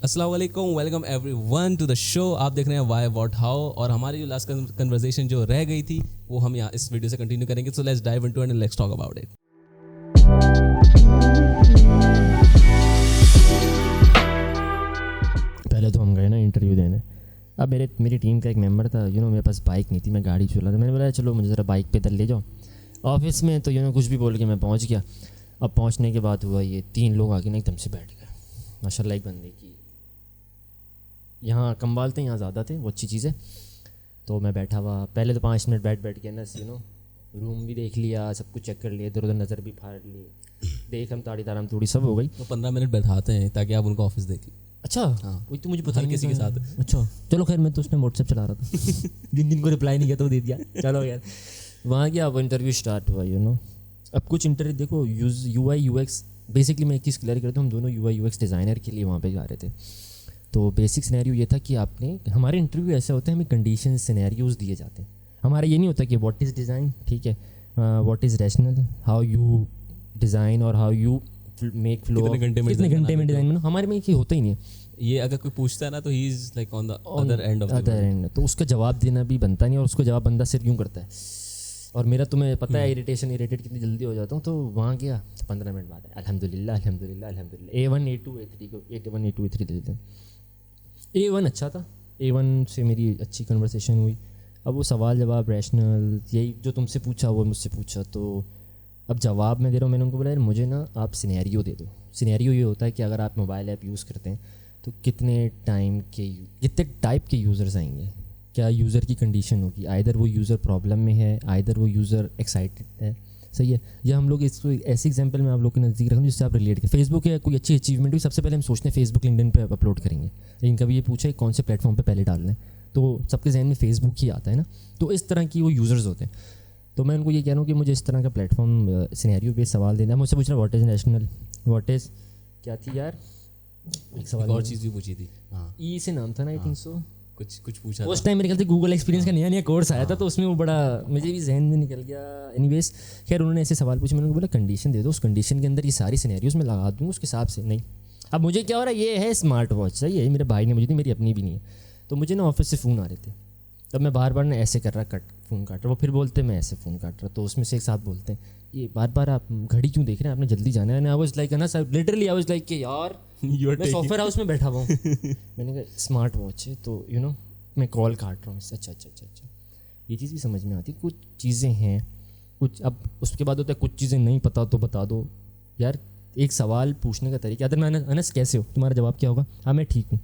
अस्सलाम वालेकुम, welcome everyone to the show. आप देख रहे हैं व्हाई व्हाट हाउ, और हमारी जो लास्ट कन्वर्सेशन जो रह गई थी वो हम यहाँ इस वीडियो से कंटिन्यू करेंगे। So let's dive into it and let's talk about it. पहले तो हम गए ना इंटरव्यू देने। अब मेरी टीम का एक मेंबर था, मेरे पास बाइक नहीं थी, मैं गाड़ी चला था। मैंने बोला चलो मुझे ज़रा बाइक पे ले जाओ ऑफिस में। तो कुछ भी बोल के मैं पहुंच गया। अब पहुंचने के बाद हुआ ये, 3 लोग आके ना एकदम से बैठ गए। माशाल्लाह एक बंदे की यहाँ कम्बाल थे, यहाँ ज़्यादा थे, वो अच्छी चीज़ है। तो मैं बैठा हुआ, पहले तो 5 मिनट बैठ के ना रूम भी देख लिया, सब कुछ चेक कर लिया, इधर उधर नज़र भी फाड़ ली, देख हम ताड़ी ताराम थोड़ी सब हो गई। तो 15 मिनट बैठाते हैं ताकि आप उनका ऑफिस देख लें। अच्छा हाँ, वही तो मुझे पता नहीं किसी के साथ। अच्छा चलो खैर, मैं तो उसने व्हाट्सएप चला रहा था जिन को रिप्लाई नहीं किया तो दे दिया। चलो यार, वहाँ गया, अब इंटरव्यू स्टार्ट हुआ। अब कुछ इंटरव्यू देखो, UI UX, बेसिकली मैं एक चीज़ क्लियर करता हूँ, हम दोनों UI UX डिज़ाइनर के लिए वहाँ पे जा रहे थे। तो बेसिक सिनेरियो ये था कि हमारे इंटरव्यू ऐसे होते हैं, हमें कंडीशन सिनेरियोज दिए जाते हैं। हमारा ये नहीं होता कि व्हाट इज़ डिज़ाइन, ठीक है, what is rational, how you design और हाउ यू मेक फ्लो, कितने घंटे में डिज़ाइन बनाओ। हमारे में ये होता ही नहीं है। ये अगर कोई पूछता है ना तो he is like on the other end of the end, तो उसका जवाब देना भी बनता नहीं, और उसको जवाब बंदा सिर्फ यूँ करता है। और मेरा तुम्हें पता है इरिटेट कितनी जल्दी हो जाता हूँ। तो वहाँ गया, 15 मिनट बाद अल्हम्दुलिल्लाह A1 A2 A3 को A1 A2 A3 दे देते हैं। A1 अच्छा था, A1 से मेरी अच्छी कन्वर्सेशन हुई। अब वो सवाल जवाब रैशनल, यही जो तुमसे पूछा वो मुझसे पूछा। तो अब जवाब मैं दे रहा हूँ। मैंने उनको बोला यार मुझे ना आप सिनेरियो दे दो। सिनेरियो ये होता है कि अगर आप मोबाइल ऐप यूज़ करते हैं तो कितने टाइप के यूज़र्स आएंगे, क्या यूज़र की कंडीशन होगी, आइदर वो यूज़र प्रॉब्लम में है, आइदर वो यूज़र एक्साइटेड है, सही है। या हम लोग इसको ऐसे एग्जांपल में आप लोग के नज़दीक रखें जिससे आप रिलेट करें। फेसबुक है, कोई अच्छी अचीवमेंट हुई, सबसे पहले हम सोचते हैं फेसबुक लिंक्डइन पे अपलोड करेंगे। लेकिन कभी ये पूछे कौन से प्लेटफॉर्म पे पहले डालना है, तो सबके जहन में फेसबुक ही आता है ना। तो इस तरह की वो यूज़र्स होते हैं। तो मैं उनको ये कह रहा हूँ कि मुझे इस तरह का प्लेटफॉर्म सिनेरियो बेस्ड सवाल देना है। मुझसे पूछ रहा what is national, what is क्या थी यार, एक सवाल और चीज़ भी पूछी थी। हाँ, ई से नाम था ना, आई थिंक सो, कुछ पूछा उस टाइम मेरे ख्याल से गूगल एक्सपीरियंस का नया कोर्स आया था, तो उसमें वो बड़ा मुझे भी जहन में निकल गया। एनीवेज खैर उन्होंने ऐसे सवाल पूछे, मैंने उनको बोला कंडीशन दे दो, उस कंडीशन के अंदर ये सारी सिनेरियोज में लगा दूँ उसके हिसाब से। नहीं, अब मुझे क्या हो रहा है, ये है स्मार्ट वॉच, सही है, मेरे भाई ने मुझे दी, मेरी अपनी भी नहीं है। तो मुझे ना ऑफिस से फ़ोन आ रहे थे, तब मैं बार बार ना ऐसे कर रहा, फ़ोन काट रहा, वो फिर बोलते मैं ऐसे फ़ोन काट रहा। तो उसमें से एक साथ बोलते हैं ये बार आप घड़ी क्यों देख रहे हैं, आपने जल्दी जाना है। आई वाज लाइक ना sir, literally I was like कि यार मैं सॉफ्टवेयर हाउस में बैठा हुआ हूँ। मैंने कहा स्मार्ट वॉच है तो मैं कॉल काट रहा हूँ इससे। अच्छा, ये चीज़ भी समझ में आती है। कुछ चीज़ें हैं, कुछ अब उसके बाद होता है कुछ चीज़ें नहीं पता तो बता दो यार। एक सवाल पूछने का तरीका, अगर मैं अनस कैसे हो, तुम्हारा जवाब क्या होगा, हाँ मैं ठीक हूँ,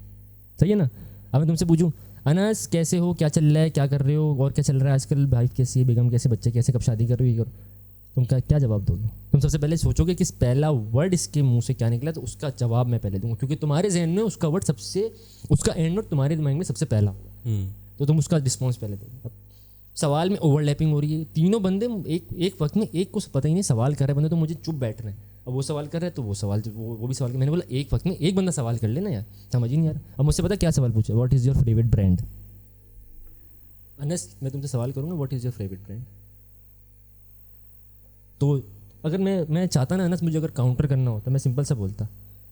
सही है ना। अब मैं तुमसे पूछूँ अनस कैसे हो, क्या चल रहा है, क्या कर रहे हो, और क्या चल रहा है आजकल, वाइफ कैसी है, बेगम कैसे, बच्चे कैसे, कब शादी कर रहे हो, ये करो, तुम क्या जवाब दोगे। तुम सबसे पहले सोचोगे कि पहला वर्ड इसके मुंह से क्या निकला, तो उसका जवाब मैं पहले दूंगा, क्योंकि तुम्हारे जहन में उसका वर्ड उसका एंड वर्ड तुम्हारे दिमाग में सबसे पहला होगा, तो तुम उसका रिस्पॉन्स पहले दोगे। अब सवाल में ओवरलैपिंग हो रही है, तीनों बंदे एक वक्त में, एक को पता ही नहीं सवाल कर रहे बंदे, तो मुझे चुप बैठ रहे हैं। अब वो सवाल कर रहे हैं तो वो सवाल वो भी सवाल कर, मैंने बोला एक वक्त में एक बंदा सवाल कर लेना यार, समझ ही नहीं यार। अब मुझसे पता क्या सवाल पूछा, what is your favourite brand. Anas मैं तुमसे सवाल करूँगा what is your favourite brand, तो अगर मैं चाहता ना अनस, मुझे अगर काउंटर करना होता मैं सिंपल सा बोलता,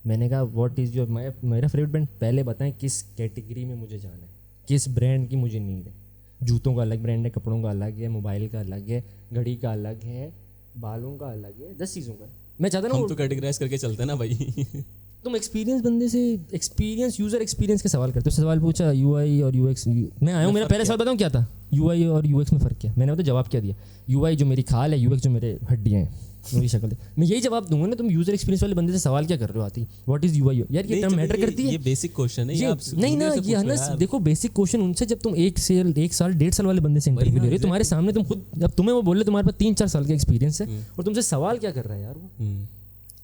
मैंने कहा व्हाट इज़ योर मेरा फेवरेट ब्रांड, पहले बताएं किस कैटेगरी में मुझे जाना है, किस ब्रांड की मुझे नीड है। जूतों का अलग ब्रांड है, कपड़ों का अलग है, मोबाइल का अलग है, घड़ी का अलग है, बालों का अलग है, 10 चीज़ों का। मैं चाहता ना हम तो कैटेगराइज करके चलते हैं ना भाई। तुम एक्सपीरियंस बंदे से यूज़र एक्सपीरियंस के सवाल करते हो। सवाल पूछा UI और UX, मैं आया हूँ, मेरा पहला सवाल बताऊँ क्या था, UI और UX में फ़र्क क्या, मैंने तो जवाब क्या दिया, UI जो मेरी खाल है, UX जो मेरे हड्डियाँ हैं, वही शक्ल है। मैं यही जवाब दूंगा ना। तुम यूज़र एक्सपीरियंस वाले बंदे से सवाल क्या कर रहे हो, आती व्हाट इज़ UI यार, ये टर्म मैटर करती है, ये बेसिक क्वेश्चन है ये नहीं ना, ये है ना, देखो बेसिक क्वेश्चन उनसे जब तुम 1 साल 1.5 साल वाले बंदे से इंटरव्यू ले रहे हो, तुम्हारे सामने तुम खुद, जब तुम्हें वो बोल रहे तुम्हारे पास 3-4 साल का एक्सपीरियंस है, और तुमसे सवाल क्या कर रहा है यार वो।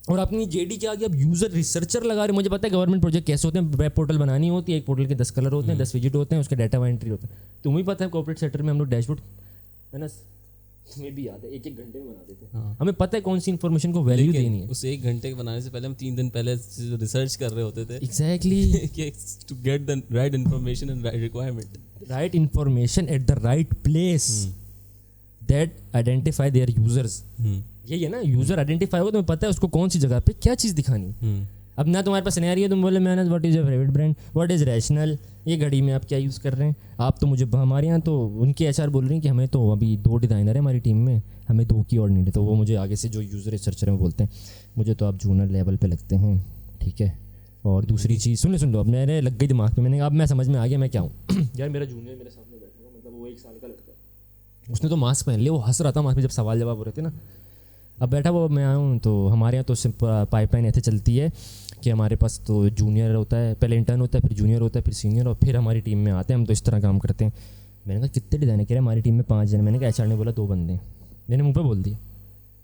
और अपनी JD क्या आगे, अब यूज़र रिसर्चर लगा रहे। मुझे पता है गवर्नमेंट प्रोजेक्ट कैसे होते हैं, वेब पोर्टल बनानी होती है, एक पोर्टल के 10 कलर होते हैं, 10 विजिट होते हैं, उसके डाटा एंट्री होता है। तुम्हें पता है कॉर्पोरेट सेक्टर में हम लोग डैशबोर्ड है ना, तुम्हें भी याद है 1-1 घंटे में बना देते हैं। हाँ। हमें पता है कौन सी इन्फॉर्मेशन को वैल्यू देनी है। उस 1 घंटे के बनाने से पहले हम 3 दिन पहले रिसर्च कर रहे होते थे। Exactly, to get the right information and right requirement, right information at the right place that identify their users. यही है ना, यूजर आइडेंटिफाई होगा तो पता है उसको कौन सी जगह पे क्या चीज़ दिखानी। अब ना तुम्हारे पास सिनेरियो, तुम बोले मेहनत what is your favourite brand, what is rational, ये घड़ी में आप क्या यूज़ कर रहे हैं आप, तो मुझे हमारे यहाँ तो उनके एचआर बोल रहे हैं कि हमें तो अभी 2 डिज़ाइनर है हमारी टीम में, हमें 2 की और नीड है। तो वो मुझे आगे से जो यूज़र रिसर्चर हैं वो बोलते हैं मुझे तो आप जूनियर लेवल पे लगते हैं, ठीक है। और दूसरी चीज़ सुन लो, अब मेरे लग गई दिमाग में, मैंने अब मैं समझ में आ गया मैं क्या हूँ। यार मेरा जूनियर मेरे सामने बैठा हुआ, मतलब वो 1 साल का लड़का है, उसने तो मास्क पहन लिया, वो हंस रहा था मास्क में जब सवाल जवाब हो रहे थे ना। अब बैठा वो मैं आया हूँ, तो हमारे यहाँ तो पाइपलाइन ऐसे चलती है कि हमारे पास तो जूनियर होता है, पहले इंटर्न होता है, फिर जूनियर होता है, फिर सीनियर, और फिर हमारी टीम में आते हैं। हम तो इस तरह काम करते हैं। मैंने कहा कितने डिज़ाइनर, कह रहे हमारी टीम में 5 जन। मैंने कहा एचआर ने बोला 2 बंदे हैं। मैंने मुँह पे बोल दिया,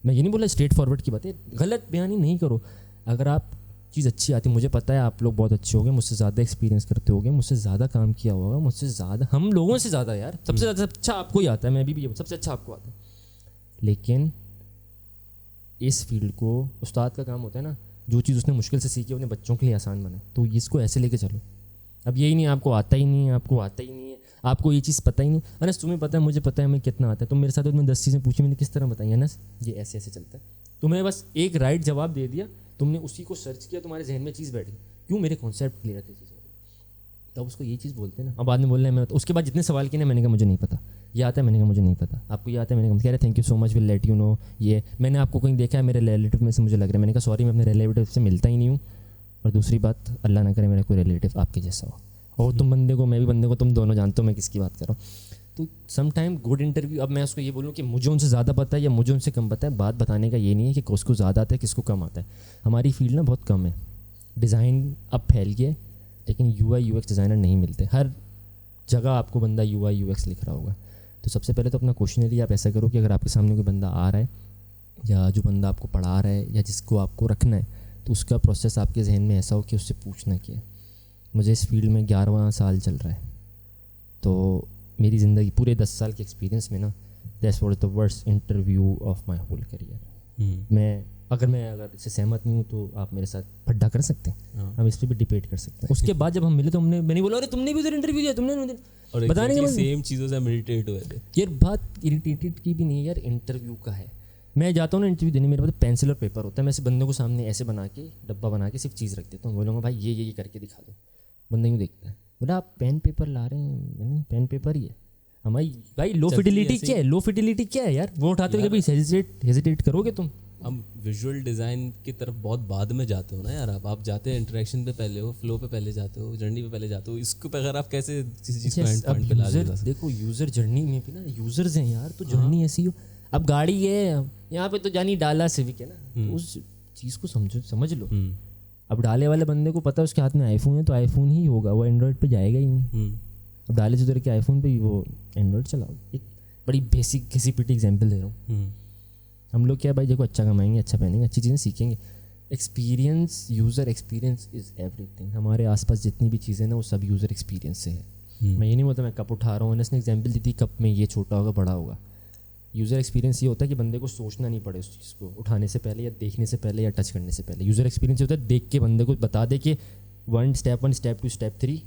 मैं ये नहीं बोला स्ट्रेट फॉरवर्ड की बात है, गलत बयानी नहीं करो। अगर आप चीज़ अच्छी आती, मुझे पता है आप लोग बहुत अच्छे होंगे, मुझसे ज़्यादा एक्सपीरियंस करते होंगे, मुझसे ज़्यादा काम किया होगा, मुझसे ज़्यादा, हम लोगों से ज़्यादा यार, सबसे ज़्यादा अच्छा आपको ही आता है, मैं भी सबसे अच्छा आपको आता है। लेकिन इस फील्ड को उस्ताद का काम होता है ना, जो चीज़ उसने मुश्किल से सीखी अपने बच्चों के लिए आसान बनाए, तो इसको ऐसे लेके चलो। अब यही नहीं आपको आता ही नहीं है, आपको आता ही नहीं है, आपको ये चीज़ पता ही नहीं। अनस तुम्हें पता है, मुझे पता है हमें कितना आता है, तुम मेरे साथ तुमने 10 चीज़ें पूछी, मैंने किस तरह बताई अनस ये ऐसे ऐसे चलता है, तुम्हें बस एक राइट जवाब दे दिया, तुमने उसी को सर्च किया, तुम्हारे जहन में चीज़ बैठ गई, क्यों मेरे कॉन्सेप्ट क्लियर थे चीज़ें, तब उसको ये चीज़ बोलते हैं ना। अब बाद में बोल रहे हैं मैं, उसके बाद जितने सवाल किए ना, मैंने कहा मुझे नहीं पता, ये आता है, मैंने कहा मुझे नहीं पता, आपको ये आता है, मैंने कहा, कह रहे thank you so much, will let you know, ये मैंने आपको कहीं देखा है मेरे रिलेटिव में से, मुझे लग रहा है, मैंने कहा सॉरी मैं अपने रिलेटिव से मिलता ही नहीं हूँ, और दूसरी बात अल्लाह ना करे मेरा कोई रिलेटिव आपके जैसा हो, और तुम बंदे को मैं भी बंदे को, तुम दोनों जानते हो मैं किसकी बात कर रहा हूँ। तो सम टाइम गुड इंटरव्यू, अब मैं उसको ये बोलूँ कि मुझे उनसे ज़्यादा पता है या मुझे उनसे कम पता है, बात बताने का ये नहीं है कि किसको ज़्यादा आता है किसको कम आता है। हमारी फील्ड ना बहुत कम है, डिज़ाइन अब फैल गया, लेकिन यूआई यूएक्स डिज़ाइनर नहीं मिलते। हर जगह आपको बंदा यूआई यूएक्स लिख रहा होगा। तो सबसे पहले तो अपना क्वेश्चनरी आप ऐसा करो कि अगर आपके सामने कोई बंदा आ रहा है या जो बंदा आपको पढ़ा रहा है या जिसको आपको रखना है, तो उसका प्रोसेस आपके जहन में ऐसा हो कि उससे पूछना क्या है। मुझे इस फील्ड में 11वां साल चल रहा है, तो मेरी ज़िंदगी पूरे 10 साल के एक्सपीरियंस में ना, that's was the worst interview of my whole career. मैं अगर इससे सहमत नहीं हूँ तो आप मेरे साथ फड्डा कर सकते हैं, हम इस पर भी डिबेट कर सकते हैं। उसके बाद जब हम मिले तो मैंने बोला अरे तुमने भी उधर इंटरव्यू दिया, तुमने और बताने के सेम चीज़ों से हम इरिटेट हुए थे। यार बात इरिटेटेड की भी नहीं है यार, इंटरव्यू का है। मैं जाता हूँ ना इंटरव्यू देने, मेरे पास पेंसिल और पेपर होता है, मैं ऐसे बंदे को सामने ऐसे बना के डब्बा बना के सिर्फ चीज़ रख देता हूँ, बोलूँगा भाई ये करके दिखा दो, बंदा यूँ देखता है, बोला आप पेन पेपर ला रहे हैं, मैंने पेन पेपर ही है हमारी भाई। लो फिडिलिटी क्या है, लो फिडिलिटी क्या है यार, वो उठाते हुए कभी हेजिटेट करोगे तुम? हम विजुअल डिज़ाइन की तरफ बहुत बाद में जाते हो ना यार, आप जाते हैं इंटरेक्शन पे पहले हो, फ्लो पे पहले जाते हो, जर्नी पे पहले जाते हो, इसको अगर आप कैसे किसी चीज़ को एंड पॉइंट पे ला सकते हो? देखो यूज़र जर्नी में भी ना यूज़र्स हैं यार, तो जर्नी ऐसी हो। अब गाड़ी है यहाँ पे तो जानी डाला सिविक है ना, तो उस चीज़ को समझ लो। अब डाले वाले बंदे को पता है उसके हाथ में आईफोन है तो आईफोन ही होगा, वो एंड्रॉयड पे जाएगा ही नहीं। अब डाले से उधर के आईफोन पे ही वो एंड्रॉयड चलाओ। एक बड़ी बेसिक घिसी पिटी एग्जाम्पल दे रहा हूँ। हम लोग क्या भाई देखो, अच्छा कमाएंगे, अच्छा पहनेंगे, अच्छी चीज़ें सीखेंगे। Experience, user experience is everything. हमारे आसपास जितनी भी चीज़ें ना वो सब यूज़र एक्सपीरियंस से है। मैं ये नहीं बोलता मैं कप उठा रहा हूँ, उसने एग्जाम्पल दी थी कप में ये छोटा होगा बड़ा होगा। यूज़र एक्सपीरियंस ये होता है कि बंदे को सोचना नहीं पड़े उस चीज़ को उठाने से पहले या देखने से पहले या टच करने से पहले। यूज़र एक्सपीरियंस होता है देख के बंदे को बता दे कि 1 step 1 step 2 step 3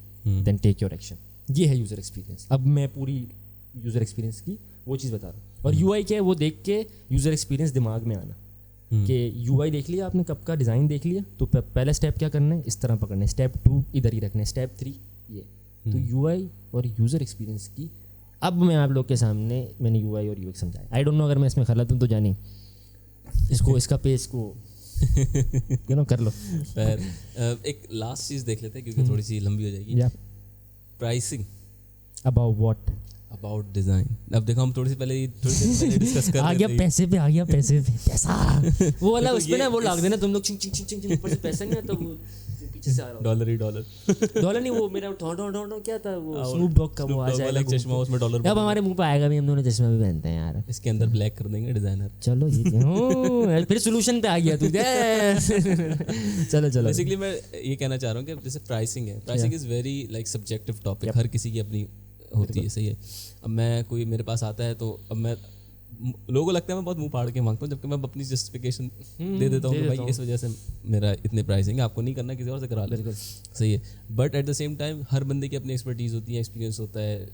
then take your action. ये है यूज़र एक्सपीरियंस। अब मैं पूरी यूज़र एक्सपीरियंस की वो चीज़ बता रहा हूँ। और यूआई क्या है, वो देख के यूज़र एक्सपीरियंस दिमाग में आना कि यूआई देख लिया आपने, कप का डिज़ाइन देख लिया, तो पहला स्टेप क्या करना है, इस तरह पकड़ना है, स्टेप 2 इधर ही रखना है, स्टेप 3 ये। तो यूआई और यूज़र एक्सपीरियंस की अब मैं आप लोग के सामने मैंने यूआई और यूएक्स समझाया। आई डोंट नो अगर मैं इसमें गलत हूँ तो जानी इसको इसका पेज को कर लो। एक लास्ट चीज़ देख लेते हैं क्योंकि थोड़ी सी लंबी हो जाएगी। Pricing about what, about design. अब देखो हम थोड़ी सी पहले डिस्कस कर रहे थे। पैसे पे आ गया पैसा वो वाला उस पे ना वो लाग देना तुम लोग चिंग चिंग चिंग चिंग ऊपर से पैसा नहीं आता, वो पीछे से आ रहा डॉलर ही डॉलर नहीं, वो मेरा टॉ क्या था वो स्नूप डॉग का वो आ जाएगा चश्मा, उसमें डॉलर। अब हमारे मुंह पे आएगा भी, हम दोनों चश्मा भी पहनते हैं यार, इसके अंदर ब्लैक कर देंगे डिजाइनर। चलो ये फिर सोल्यूशन पे आ गया तू। चलो बेसिकली मैं ये कहना चाह रहा हूँ कि जैसे प्राइसिंग है, pricing is very like subjective topic, हर किसी की अपनी होती है, सही है। अब मैं कोई मेरे पास आता है तो अब मैं लोगों को लगता है मैं बहुत मुंह फाड़ के मांगता हूँ, जबकि मैं अपनी जस्टिफिकेशन दे देता हूँ कि भाई इस वजह से मेरा इतने प्राइसिंग है, आपको नहीं करना किसी और से करा ले, सही है। But at the same time हर बंदे की अपनी एक्सपर्टीज़ होती है, एक्सपीरियंस होता है,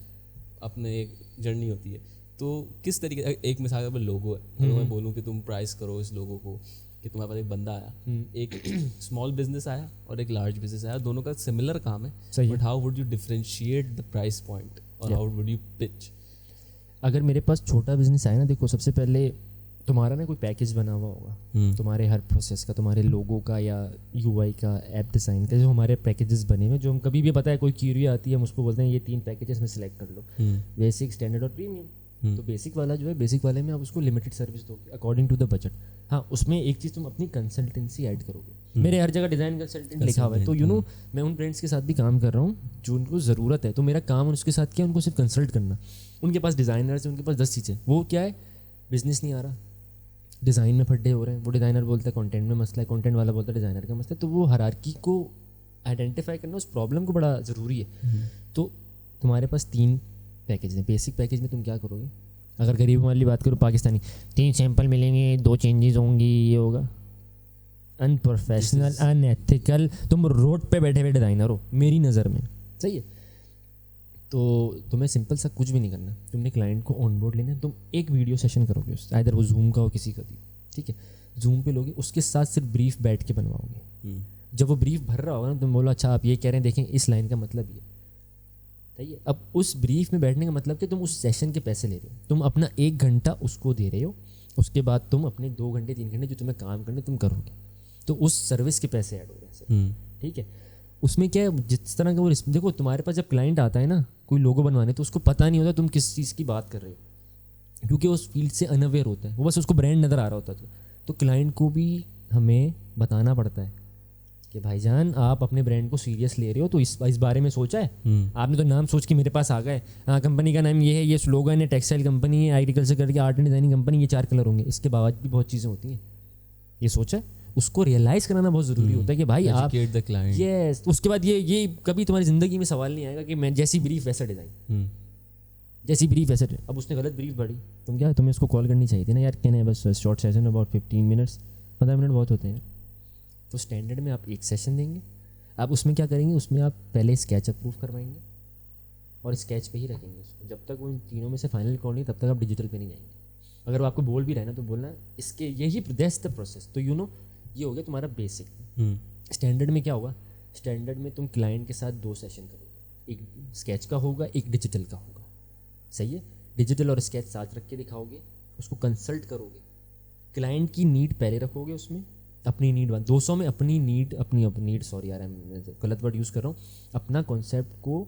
अपने एक जर्नी होती है। तो किस तरीके, एक मिसाल पर लोगो है, तो मैं बोलूँ कि तुम प्राइस करो इस लोगो को, कि तुम्हारे पास एक बंदा आया, एक स्मॉल बिजनेस आया और एक लार्ज बिजनेस आया, दोनों का सिमिलर काम है, but how would you differentiate the price point और हाउ वुड यू पिच? अगर मेरे पास छोटा बिजनेस आया ना, देखो सबसे पहले तुम्हारा ना कोई पैकेज बना हुआ होगा तुम्हारे हर प्रोसेस का, तुम्हारे लोगो का या यूआई का, ऐप डिज़ाइन का, जो हमारे पैकेजेस बने हुए, जो हम कभी भी पता है कोई क्यूरी आती है हम उसको बोलते हैं ये 3 पैकेजेस में सेलेक्ट कर लो, बेसिक, स्टैंडर्ड और प्रीमियम। तो बेसिक वाला जो है, बेसिक वाले में आप उसको लिमिटेड सर्विस दोगे अकॉर्डिंग टू द बजट। हाँ, उसमें एक चीज़ तुम अपनी कंसल्टेंसी ऐड करोगे। मेरे हर जगह डिज़ाइन कंसल्टेंट लिखा हुआ है, तो मैं उन ब्रांड्स के साथ भी काम कर रहा हूँ जो उनको ज़रूरत है, तो मेरा काम उनके साथ क्या है, उनको सिर्फ कंसल्ट करना। उनके पास डिज़ाइनर्स हैं, उनके पास 10 चीज़ें, वो क्या है, बिजनेस नहीं आ रहा, डिज़ाइन में फड्डे हो रहे हैं, वो डिज़ाइनर बोलता है कंटेंट में मसला है, कंटेंट वाला बोलता है डिज़ाइनर का मसला है, तो वो हायरार्की को आइडेंटिफाई करना, उस प्रॉब्लम को बड़ा ज़रूरी है। तो तुम्हारे पास 3 पैकेज हैं। बेसिक पैकेज में तुम क्या करोगे, अगर गरीब वाली बात करो, पाकिस्तानी 3 सैंपल मिलेंगे, 2 चेंजेस होंगी, ये होगा अनप्रोफेशनल, अनएथिकल, तुम रोड पे बैठे हुए डिज़ाइनर हो मेरी नज़र में, सही है। तो तुम्हें सिंपल सा कुछ भी नहीं करना, तुमने क्लाइंट को ऑन बोर्ड लेना है, तुम एक वीडियो सेशन करोगे उससे, आइदर वो जूम का हो किसी का भी, ठीक है, जूम पे लोगे, उसके साथ सिर्फ ब्रीफ बैठ के बनवाओगे। जब वो ब्रीफ भर रहा होगा ना, तुम बोलो अच्छा आप ये कह रहे हैं, देखें इस लाइन का मतलब ये, सही है। अब उस ब्रीफ में बैठने का मतलब कि तुम उस सेशन के पैसे ले रहे हो, तुम अपना 1 घंटा उसको दे रहे हो, उसके बाद तुम अपने 2 घंटे 3 घंटे जो तुम्हें काम करने तुम करोगे, तो उस सर्विस के पैसे ऐड हो रहे हैं, ठीक है। उसमें क्या है, जिस तरह का वो देखो, तुम्हारे पास जब क्लाइंट आता है ना कोई लोगो बनवाने, तो उसको पता नहीं होता तुम किस चीज़ की बात कर रहे हो, क्योंकि उस फील्ड से अनअवेयर होता है, वो बस उसको ब्रांड नज़र आ रहा होता है। तो क्लाइंट को भी हमें बताना पड़ता है कि भाईजान आप अपने ब्रांड को सीरियस ले रहे हो, तो इस बारे में सोचा है आपने? तो नाम सोच के मेरे पास आ गए, हाँ कंपनी का नाम ये है, ये स्लोगन है, टेक्सटाइल कंपनी है, एग्रीकल्चर करके आर्ट एंड डिज़ाइनिंग कंपनी, ये 4 कलर होंगे, इसके बाद भी बहुत चीज़ें होती हैं, ये सोचा है। उसको रियलाइज़ कराना बहुत ज़रूरी होता है कि भाई आप यस, उसके बाद ये कभी तुम्हारी ज़िंदगी में सवाल नहीं आएगा कि मैं जैसी ब्रीफ वैसा डिज़ाइन, जैसी ब्रीफ वैसा। अब उसने गलत ब्रीफ पढ़ी, तुम क्या, तुम्हें उसको कॉल करनी चाहिए थी ना यार, कहने बस short session about 15 minutes, 15 minute बहुत होते हैं। तो स्टैंडर्ड में आप एक सेशन देंगे, आप उसमें क्या करेंगे, उसमें आप पहले स्केच अप्रूव करवाएंगे और स्केच पे ही रखेंगे उसको, जब तक वो इन तीनों में से फाइनल कॉल नहीं, तब तक आप डिजिटल पे नहीं जाएंगे। अगर वो आपको बोल भी रहे ना, तो बोलना इसके यही दैट्स द प्रोसेस। तो ये हो गया तुम्हारा बेसिक। स्टैंडर्ड में क्या होगा, स्टैंडर्ड में तुम क्लाइंट के साथ 2 सेशन करोगे, एक स्केच का होगा, एक डिजिटल का होगा, सही है। डिजिटल और स्केच साथ रख के दिखाओगे, उसको कंसल्ट करोगे, क्लाइंट की नीड पहले रखोगे, उसमें अपनी नीड 200 में अपनी नीड सॉरी यार मैं गलत वर्ड यूज़ कर रहा हूँ, अपना कॉन्सेप्ट को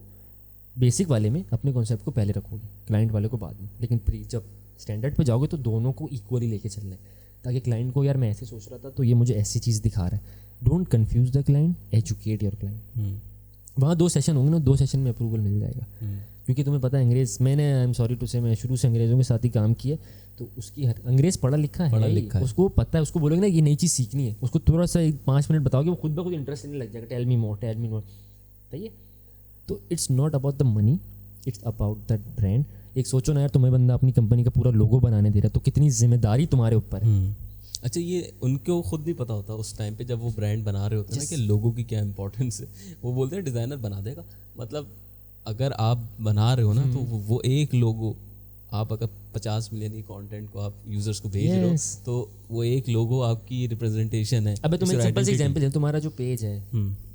बेसिक वाले में अपने कॉन्सेप्ट को पहले रखोगे, क्लाइंट वाले को बाद में। लेकिन जब स्टैंडर्ड पे जाओगे तो दोनों को इक्वली लेके चलना है, ताकि क्लाइंट को यार मैं ऐसे सोच रहा था तो ये मुझे ऐसी चीज़ दिखा रहा है। Don't confuse the client, educate your client. वहाँ 2 सेशन होंगे ना, 2 सेशन में अप्रूवल मिल जाएगा। क्योंकि तुम्हें पता है मैंने आई एम सॉरी टू से, मैं शुरू से अंग्रेज़ों के साथ ही काम किया, तो उसकी अंग्रेज़ पढ़ा लिखा है, उसको पता है, उसको बोलोगे ना ये नई चीज़ सीखनी है, उसको थोड़ा सा 5 मिनट बताओगे, वो खुद ब खुद इंटरेस्ट लेने लग जाएगा, टेल मी मोर, सही है। तो it's not about the money, it's about the brand. एक सोचो ना यार, तुम्हें बंदा अपनी कंपनी का पूरा लोगो बनाने दे रहा है, तो कितनी जिम्मेदारी तुम्हारे ऊपर है। अच्छा, ये उनको खुद नहीं पता होता उस टाइम पे जब वो ब्रांड बना रहे होते हैं ना कि लोगों की क्या इंपॉर्टेंस है। वो बोलते हैं डिज़ाइनर बना देगा, मतलब अगर आप बना रहे हो ना, तो वो एक लोगो, आप अगर 50 मिलियन की कंटेंट को आप यूजर्स को भेज रहे हो, तो वो एक लोगो आपकी रिप्रेजेंटेशन है। अब तुम्हें सिंपल सा एग्जांपल है, तुम्हारा जो पेज है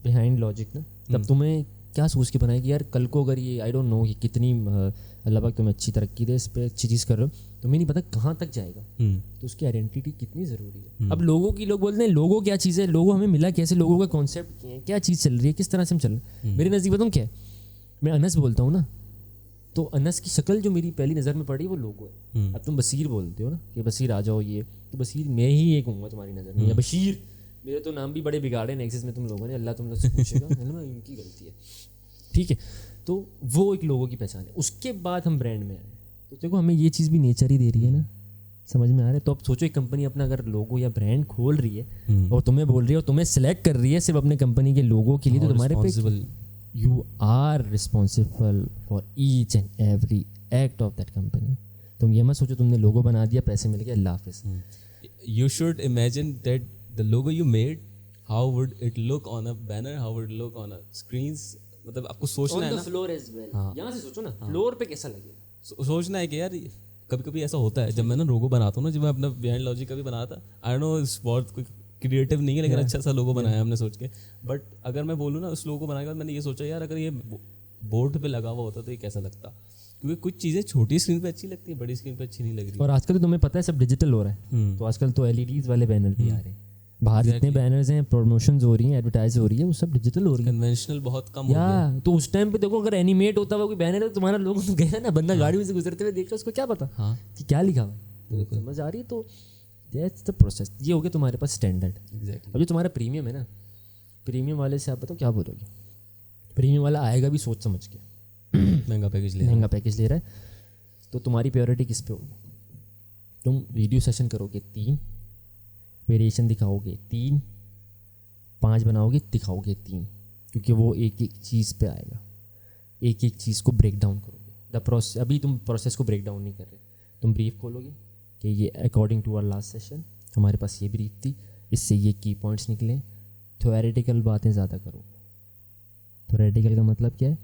बिहाइंड लॉजिक ना, तब तुम्हें क्या सोच के बनाया कि यार कल को अगर ये आई डोंट नो कि कितनी अल्लाह पाक तुम्हें अच्छी तरक्की दे, इस पर अच्छी चीज़ कर रहे हो, तुम्हें नहीं पता कहाँ तक जाएगा, तो उसकी आइडेंटिटी कितनी ज़रूरी है। अब लोग बोलते हैं लोगो क्या चीज़ है, लोगो हमें मिला कैसे, लोगों का कॉन्सेप्ट क्या चीज़ चल रही है, किस तरह से हम चल रहे हैं। मेरे नज़दीक बताऊँ क्या है, मैं अनस बोलता हूँ ना, तो अनस की शक्ल जो मेरी पहली नज़र में पड़ी वो लोगो है। अब तुम बशीर बोलते हो ना कि बशीर आ जाओ, ये तो बशीर मैं ही एक हूँ तुम्हारी नज़र में, या बशीर, मेरे तो नाम भी बड़े बिगाड़े नेक्सिस में तुम लोगों ने, अल्लाह तुम लोग से पूछेगा इनकी गलती है, ठीक है। तो वो एक लोगों की पहचान है। उसके बाद हम ब्रांड में आए, तो देखो हमें ये चीज़ भी नेचर ही दे रही है ना, समझ में आ रहा है। तो अब सोचो एक कंपनी अपना अगर लोगो या ब्रांड खोल रही है और तुम्हें बोल रही है और तुम्हें सेलेक्ट कर रही है सिर्फ अपने कंपनी के लोगो के लिए, तो तुम्हारे पे you are responsible for each and every act of that company. तुम ये मत सोचो तुमने लोगो बना दिया, पैसे मिल गए, अल्लाह हाफिज़। You should imagine that the logo you made, how would it look on a banner, how would it look on a screens. मतलब आपको सोचना है ना, फ्लोर एज वेल, यहाँ से सोचो ना फ्लोर पे कैसा लगेगा, सोचना है कि यार कभी कभी ऐसा होता है जब मैं ना लोगो बनाता हूँ ना, जब मैं अपना बिहाइंड लॉजिक का भी बनाया था, आई नो बहुत कोई क्रिएटिव नहीं है लेकिन अच्छा सा लोगो बनाया हमने सोच के, बट अगर मैं बोलूँ ना उस लोगो बनाने के बाद मैंने ये सोचा यार अगर ये बोर्ड पे लगा हुआ होता तो ये कैसा लगता, क्योंकि कुछ चीज़ें छोटी स्क्रीन पे अच्छी लगती है, बड़ी स्क्रीन पे अच्छी नहीं लग रही। और आजकल तो तुम्हें पता है सब डिजिटल हो रहा है, तो आजकल तो LEDs वाले बैनर भी आ रहे हैं, बाहर जितने बैनर्स हैं, प्रमोशंस हो रही हैं, एडवर्टाइज हो रही है, वो सब डिजिटल हो रही है। कन्वेंशनल बहुत कम हो गया। या तो उस टाइम पे देखो अगर एनिमेट होता हुआ कोई बैनर है तो तुम्हारा लोगो तो गया ना, बंदा गाड़ी में से गुजरते हुए देख रहा है, उसको क्या पता हाँ कि क्या लिखा हुआ है, समझ आ रही है। तो दैट्स द प्रोसेस। ये हो गया तुम्हारे पास स्टैंडर्ड। एग्जैक्टली। अब जो तुम्हारा प्रीमियम है ना, प्रीमियम वाले से आप बताओ क्या बोलोगे? प्रीमियम वाला आएगा भी सोच समझ के, महंगा पैकेज ले रहा है, तो तुम्हारी प्रायोरिटी किस पे होगी? तुम वीडियो सेशन करोगे 3, वेरिएशन दिखाओगे 3, 5 बनाओगे दिखाओगे 3, क्योंकि वो एक एक चीज़ पे आएगा, एक एक चीज़ को ब्रेक डाउन करोगे। द प्रोसेस, अभी तुम प्रोसेस को ब्रेक डाउन नहीं कर रहे, तुम ब्रीफ खोलोगे कि ये according to our last session हमारे पास ये ब्रीफ थी, इससे ये की पॉइंट्स निकले। थ्योरेटिकल बातें ज़्यादा करोगे। थ्योरेटिकल का मतलब क्या है?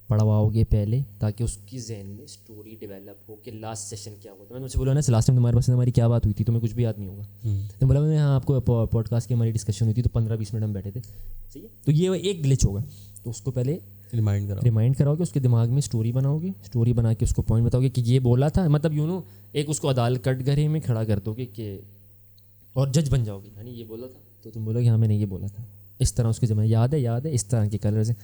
पढ़वाओगे पहले ताकि उसकी जहन में स्टोरी डेवलप हो कि लास्ट सेशन क्या हुआ था। मैंने मुझसे बोला ना लास्ट टाइम तुम्हारे पास हमारी क्या बात हुई थी, तुम्हें कुछ भी याद नहीं होगा। तो बोला मैंने हाँ आपको पॉडकास्ट की हमारी डिस्कशन हुई थी तो 15-20 मिनट हम बैठे थे, सही है। तो ये एक ग्लिच होगा, तो उसको पहले रिमाइंड कराओगे, उसके दिमाग में स्टोरी बनाओगे, स्टोरी बना के उसको पॉइंट बताओगे कि ये बोला था, मतलब एक उसको अदालत कटघरे में खड़ा कर दोगे कि, और जज बन जाओगे, यानी ये बोला था तो तुम बोलोगे हाँ मैंने ये बोला था, इस तरह उसके जमा याद है, इस तरह के कलर से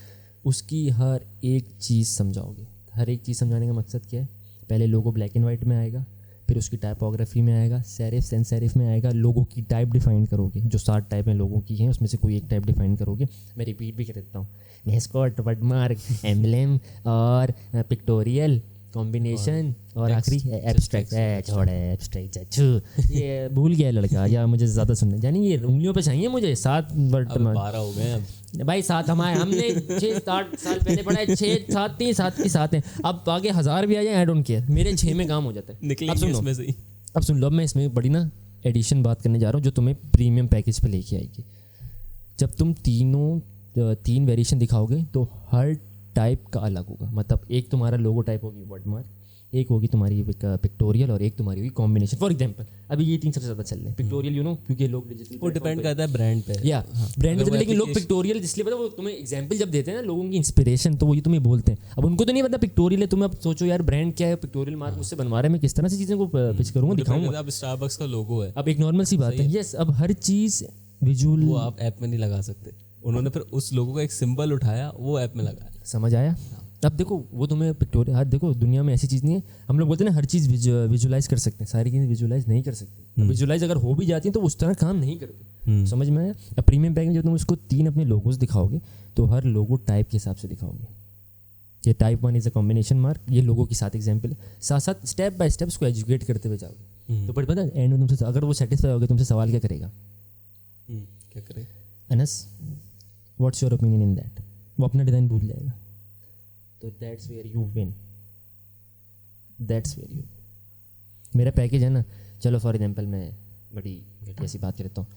उसकी हर एक चीज़ समझाओगे। हर एक चीज़ समझाने का मकसद क्या है? पहले लोगो ब्लैक एंड वाइट में आएगा, फिर उसकी टाइपोग्राफी में आएगा, सेरिफ सेंस सेरिफ में आएगा, लोगों की टाइप डिफाइन करोगे, जो 7 टाइप हैं लोगों की हैं उसमें से कोई एक टाइप डिफाइन करोगे। मैं रिपीट भी कर देता हूँ, मैस्कॉट, वर्डमार्क, एम्बलेम और पिक्टोरियल कॉम्बिनेशन और आखिरी एब्स्ट्रैक्ट। छोड़ एब्स्ट्रैक्ट, ये भूल गया लड़का, या मुझे ज़्यादा सुनने यानी ये उंगलियों पे चाहिए मुझे 7 वर्ड। 12 हो गए अब भाई 7 हमने 6-8 साल पहले पढ़ा है, 6 7 3 7 की 7 हैं, अब आगे 1000 भी आ जाए आई डोंट केयर, मेरे 6 में काम हो जाता है। अब सुन लो, मैं इसमें बड़ी ना एडिशन बात करने जा रहा हूँ जो तुम्हें प्रीमियम पैकेज पे लेके आएगी। जब तुम 3 वेरिएशन दिखाओगे तो हर टाइप का अलग होगा, मतलब एक तुम्हारा लोगो टाइप होगी वर्डमार्क, एक होगी तुम्हारी पिक्टोरियल और एक तुम्हारी होगी कॉम्बिनेशन। फॉर एग्जांपल अभी ये 3 सबसे ज़्यादा चल रहे हैं, पिक्टोरियल क्योंकि लोग डिजिटल, वो डिपेंड करता है ब्रांड पे, या ब्रांड पे, लेकिन लोग पिक्टोरियल इसलिए पता, वो तुम्हें एग्जांपल जब देते हैं ना लोगों की इंस्पिरेशन, तो वो ये तुम्हें बोलते हैं। अब उनको तो नहीं पता पिक्टोरियल है, तुम्हें अब सोचो यार ब्रांड क्या है, पिक्टोरियल मार्क मुझसे बनवा रहा है, मैं किस तरह से चीज़ों को पिच करूँगा, दिखाऊंगा। अब स्टारबक्स का लोगो है, अब एक नॉर्मल सी बात है, यस, अब हर चीज़ विजुअल वो आप ऐप में नहीं लगा सकते, उन्होंने फिर उस लोगो का एक सिंबल उठाया वो ऐप में लगाया। समझ आया? अब देखो वो तुम्हें पिक्टोरियल, हाँ देखो दुनिया में ऐसी चीज़ नहीं है, हम लोग बोलते हैं ना हर चीज़ विजुअलाइज कर सकते हैं, सारी चीज़ें विजुअलाइज नहीं कर सकते। विजुअलाइज अगर हो भी जाती हैं तो उस तरह काम नहीं करते, समझ में आया? अब प्रीमियम पैक में जब तुम उसको 3 अपने लोगोस दिखाओगे तो हर लोगो टाइप के हिसाब से दिखाओगे। ये type 1 is a combination mark, ये लोगो की 7 एग्जाम्पल है, साथ साथ स्टेप बाय स्टेप उसको एजुकेट करते हुए जाओगे। तो बट पता है एंड में तुमसे अगर वो सेटिस्फाई हो गया तुमसे सवाल क्या करेगा? क्या करेगा? Anas what's your opinion in that? वो अपना डिज़ाइन भूल जाएगा। तो that's where you win, that's where you. मेरा पैकेज है ना, चलो फॉर एग्जांपल मैं बड़ी ऐसी बात करता हूँ,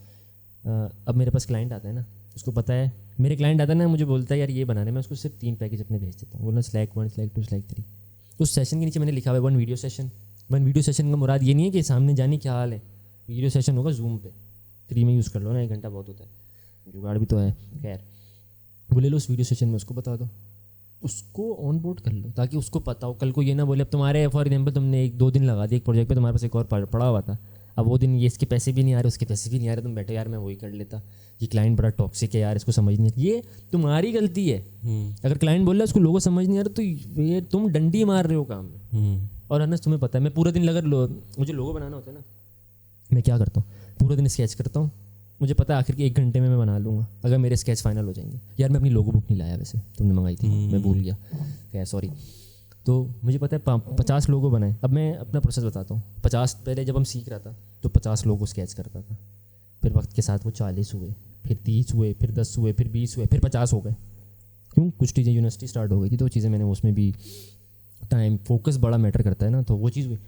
अब मेरे पास क्लाइंट आता है ना, उसको पता है मेरे क्लाइंट आता है ना, मुझे बोलता है यार ये बनाने, मैं उसको सिर्फ 3 पैकेज अपने भेज देता हूँ, बोलना Slack 1, Slack 2, Slack 3। उस सेशन के नीचे मैंने लिखा हुआ है 1 वीडियो सेशन। 1 वीडियो सेशन का मुराद ये नहीं है कि सामने जाने क्या हाल है, वीडियो सेशन होगा जूम पे, 3 में यूज़ कर लो ना, 1 घंटा बहुत होता है, जुगाड़ भी तो है। खैर वो ले लो उस वीडियो सेशन में, उसको बता दो, उसको ऑन बोर्ड कर लो ताकि उसको पता हो, कल को ये ना बोले अब तुम्हारे फॉर एग्जाम्पल तुमने 1-2 दिन लगा दिए एक प्रोजेक्ट पे, तुम्हारे पास एक और पड़ा हुआ था, अब वो दिन ये इसके पैसे भी नहीं आ रहे, उसके पैसे भी नहीं आ रहे, तुम बैठो यार मैं वही कर लेता, ये क्लाइंट बड़ा टॉक्सिक है यार, इसको समझ नहीं, ये तुम्हारी गलती है। अगर क्लाइंट बोल रहा है उसको लोगो समझ नहीं आ रहा तो ये तुम डंडी मार रहे हो काम में। और अनस तुम्हें पता है मैं पूरा दिन मुझे लोगो बनाना होता है ना, मैं क्या करता हूँ, पूरा दिन स्केच करता हूँ, मुझे पता है आखिर के 1 घंटे में मैं बना लूँगा अगर मेरे स्केच फाइनल हो जाएंगे। यार मैं अपनी लोगो बुक नहीं लाया, वैसे तुमने मंगाई थी, मैं भूल गया, खैर सॉरी। तो मुझे पता है 50 लोगो बनाए। अब मैं अपना प्रोसेस बताता हूँ। 50 पहले जब हम सीख रहा था तो 50 लोगो स्केच करता था, फिर वक्त के साथ वो 40 हुए, फिर 30 हुए, फिर 10 हुए, फिर 20 हुए, फिर 50 हो गए। क्यों? कुछ चीज़ें यूनिवर्सिटी स्टार्ट हो गई थी तो चीज़ें मैंने उसमें भी टाइम फोकस बड़ा मैटर करता है ना, तो वो चीज़ हुई।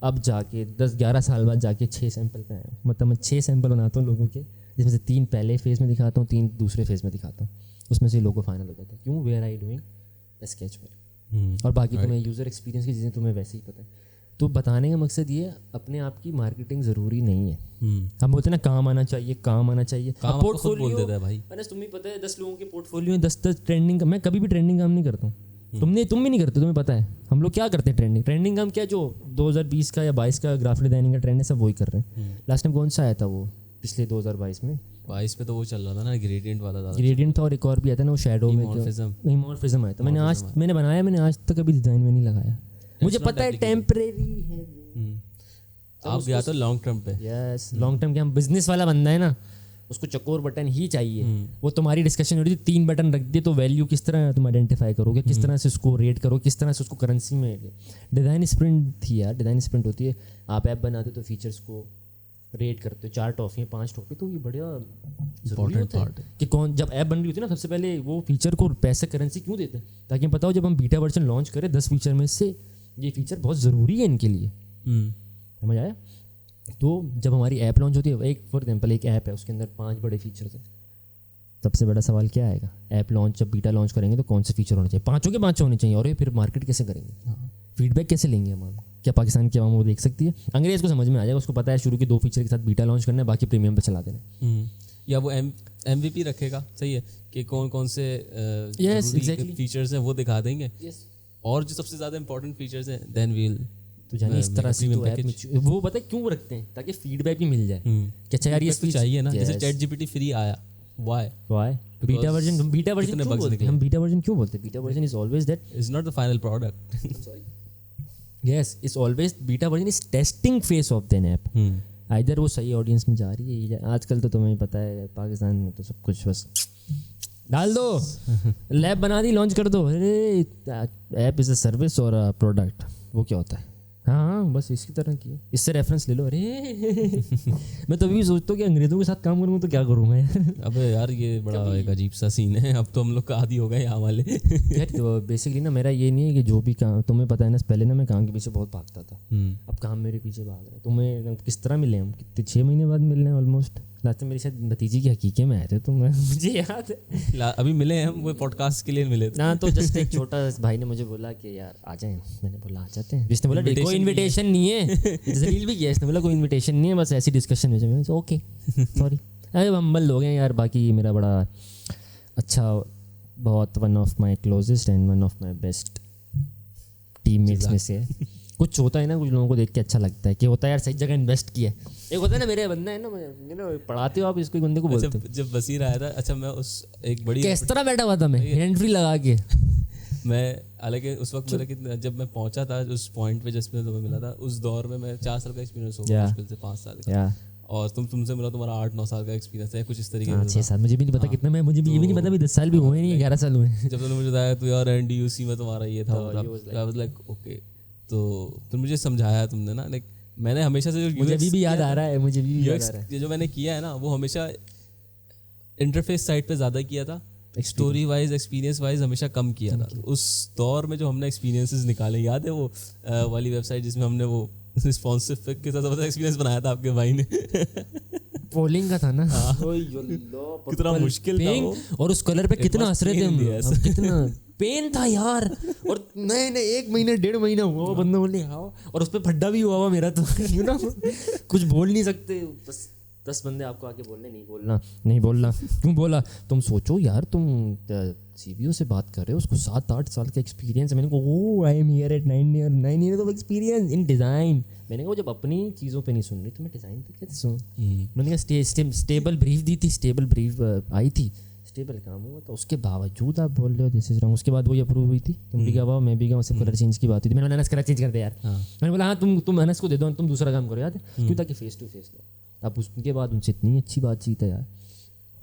अब जाके 10-11 साल बाद जाके 6 सैंपल पे आया हूँ, मतलब मैं 6 सैंपल बनाता हूँ लोगों के, जिसमें से 3 पहले फेज़ में दिखाता हूँ, 3 दूसरे फेज़ में दिखाता हूँ, उसमें से लोगो फाइनल हो जाता है। क्यों? Where I doing the sketch work. और बाकी तुम्हें यूज़र एक्सपीरियंस की चीज़ें तुम्हें वैसे ही पता है। तो बताने का मकसद ये है, अपने आप की मार्केटिंग ज़रूरी नहीं है। हम बोलते हैं ना काम आना चाहिए, काम आना चाहिए। काम आपको खुद बोल देता है भाई। मैंने तुम्हें पता है 10 लोगों के पोर्टफोलियो में 10 ट्रेंडिंग का, मैं कभी भी ट्रेंडिंग काम नहीं करता हूँ। तुम भी नहीं करते, तुम्हें पता है। हम लोग क्या करते हैं ट्रेंडिंग काम क्या, जो 2020 का या 22 का ग्राफिक डिजाइनिंग का ट्रेंड है सब वही कर रहे हैं। लास्ट टाइम कौन सा आया था वो पिछले 2022 में? 22 में तो वो चल रहा था ना ग्रेडियंट वाला था। ग्रेडियंट था और एक और भी आया था ना वो शैडो में, मॉर्फिज्म आया था। मैंने आज तक कभी डिजाइन में नहीं लगाया। मुझे पता है टेम्परेरी है। आप गया तो लॉन्ग टर्म पे। यस, लॉन्ग टर्म के। हम बिजनेस वाला बंदा है ना, उसको चकोर बटन ही चाहिए। वो तुम्हारी डिस्कशन हो रही थी, 3 बटन रख दिए तो वैल्यू किस तरह तुम आइडेंटिफाई करोगे, किस तरह से उसको रेट करो, किस तरह से उसको करेंसी में। डिज़ाइन स्प्रिंट थी यार, डिज़ाइन स्प्रिंट होती है। आप ऐप बनाते हो तो फीचर्स को रेट करते हो, 4 टॉफियाँ 5 टॉफी, तो ये बढ़िया जरूरी होता है कि कौन, जब ऐप बन रही होती है ना सबसे पहले वो फीचर को पैसे करेंसी क्यों देते हैं, ताकि पता हो जब हम बीटा वर्जन लॉन्च करें 10 फीचर में से ये फीचर बहुत ज़रूरी है इनके लिए। समझ आया? तो जब हमारी ऐप लॉन्च होती है, एक फॉर एग्जाम्पल एक ऐप है, उसके अंदर 5 बड़े फीचर्स हैं। सबसे बड़ा सवाल क्या आएगा, ऐप लॉन्च जब बीटा लॉन्च करेंगे तो कौन से फीचर होने चाहिए? 5 के 5 होने चाहिए। और ये फिर मार्केट कैसे करेंगे? फीडबैक कैसे लेंगे हम? क्या पाकिस्तान की आवाम वो देख सकती है? अंग्रेज को समझ में आ जाएगा, उसको पता है शुरू के 2 फीचर के साथ बीटा लॉन्च करना है, बाकी प्रीमियम पे चला देना। या वो MVP रखेगा, सही है, कि कौन कौन से फीचर्स हैं वो दिखा देंगे। और जो सबसे ज़्यादा इंपॉर्टेंट फीचर्स हैं देन वील तो जानिए इस तरह से तो ऐप में वो पता है क्यों रखते हैं, ताकि फीडबैक भी मिल जाए कि अच्छा यार ये तो चाहिए ना। जैसे ChatGPT फ्री आया, व्हाई बीटा वर्जन क्यों बोलते हैं? हम बीटा वर्जन क्यों बोलते हैं? Beta version is always that is not the final product. Sorry, yes, it's always beta version is testing face of the app. Either वो सही ऑडियंस में जा रही है। आजकल तो तुम्हें पता है पाकिस्तान में तो सब कुछ बस डाल दो, लैब बना दी, लॉन्च कर दो। अरे ऐप इज अ सर्विस और अ प्रोडक्ट, वो क्या होता है? हाँ बस इसकी तरह की है, इससे रेफरेंस ले लो। अरे मैं तो अभी सोचता हूँ कि अंग्रेज़ों के साथ काम करूँगा तो क्या करूँगा यार। अबे यार ये बड़ा एक अजीब सा सीन है। अब तो हम लोग का आदी हो गए यहाँ वाले। यार तो बेसिकली ना मेरा ये नहीं है कि जो भी काम, तुम्हें पता है ना, पहले ना मैं काम के पीछे बहुत भागता था। अब काम मेरे पीछे भाग रहा है। तुम्हें किस तरह मिले हम? कितने 6 महीने बाद मिल रहे हैं ऑलमोस्ट। लास्ट टाइम मेरी शायद भतीजी की हकीके में आए थे, तो मुझे याद है अभी मिले हैं हम, वो पॉडकास्ट के लिए मिले थे ना। तो जस्ट एक छोटा भाई ने मुझे बोला कि यार आ जाएं। मैंने बोला आ जाते हैं। जिसने बोला कोई इन्विटेशन नहीं है, जलील भी किया इसने, बोला कोई इन्विटेशन नहीं है, बस ऐसी डिस्कशन हो जाए। ओके सॉरी, अरे हम्बल लोग हैं यार। बाकी मेरा बड़ा अच्छा, बहुत one of my closest and one of my best teammates में से है। कुछ होता है ना, कुछ लोगों को देख के अच्छा लगता है कि होता है यार सही जगह इन्वेस्ट किया है। एक होता है ना, मेरे बंदा है ना, मेरे पढ़ाते हो आप इसको, एक बंदे को बोलते हो। जब बसीर आया था, अच्छा मैं उस एक बड़ी किस तरह बैठा हुआ था मैं हैंड फ्री लगा के। मैं हालांकि उस वक्त मेरा कितना, जब मैं पहुंचा था उस पॉइंट पे जिसमें तुम्हें मिला था, उस दौर में मैं 4 साल का एक्सपीरियंस हो गया, मुश्किल से 5 साल का। और तुमसे मिला, तुम्हारा 8-9 साल का एक्सपीरियंस है कुछ इस तरीके से। 6 साल, मुझे भी नहीं पता कितना, मैं मुझे भी ये भी नहीं पता, 10 साल भी हुए नहीं, 11 साल हुए। जब तुमने मुझे बताया तो यार NDUC में तुम्हारा ये था, आई वाज लाइक ओके। तो तुम मुझे समझाया तुमने ना, लाइक मैंने हमेशा से जो मुझे भी याद आ रहा है, मुझे भी याद आ रहा है जो मैंने किया है ना, वो हमेशा इंटरफेस साइड पे ज़्यादा किया था, स्टोरी वाइज एक्सपीरियंस वाइज हमेशा कम किया था। उस दौर में जो हमने एक्सपीरियंसेस निकाले, याद है वो वाली वेबसाइट जिसमें हमने वो रिस्पॉन्सिव पिक के साथ एक्सपीरियंस बनाया था आपके भाई ने। पोलिंग का था ना, कितना मुश्किल था वो, और उस कलर पे कितना हंस रहे थे हम, कितना पेन था यार। और नए 1 महीने 1.5 महीना हुआ वो बंदा बोले हाँ, और उस पर फड्डा भी हुआ मेरा तो यू ना, कुछ बोल नहीं सकते, बस 10 बंदे आपको आके बोलने नहीं बोलना। क्यों बोला? तुम सोचो यार, तुम CBO से बात कर रहे हो, उसको 7-8 साल का एक्सपीरियंस है। मैंने कहा oh I am here at 9 year of experience in design. मैंने कहा जब अपनी चीज़ों पे नहीं सुन रही तो मैं डिज़ाइन पे कैसे सुन? मैंने कहा स्टेबल ब्रीफ दी थी, स्टेबल ब्रीफ आई थी, स्टेबल काम हुआ, तो उसके बावजूद आप बोल रहे हो दिस इज रॉन्ग। उसके बाद वो अप्रूव हुई थी, तुम भी गवाह, मैं भी गवाह, सिर्फ कलर चेंज की बात हुई थी। मैंने अनस कलर चेंज कर दे यार। मैंने बोला हाँ तुम अनस को दे दो, तुम दूसरा काम करो, याद है क्यों? ताकि फेस टू फेस लो। अब उसके बाद उनसे इतनी अच्छी बातचीत है यार।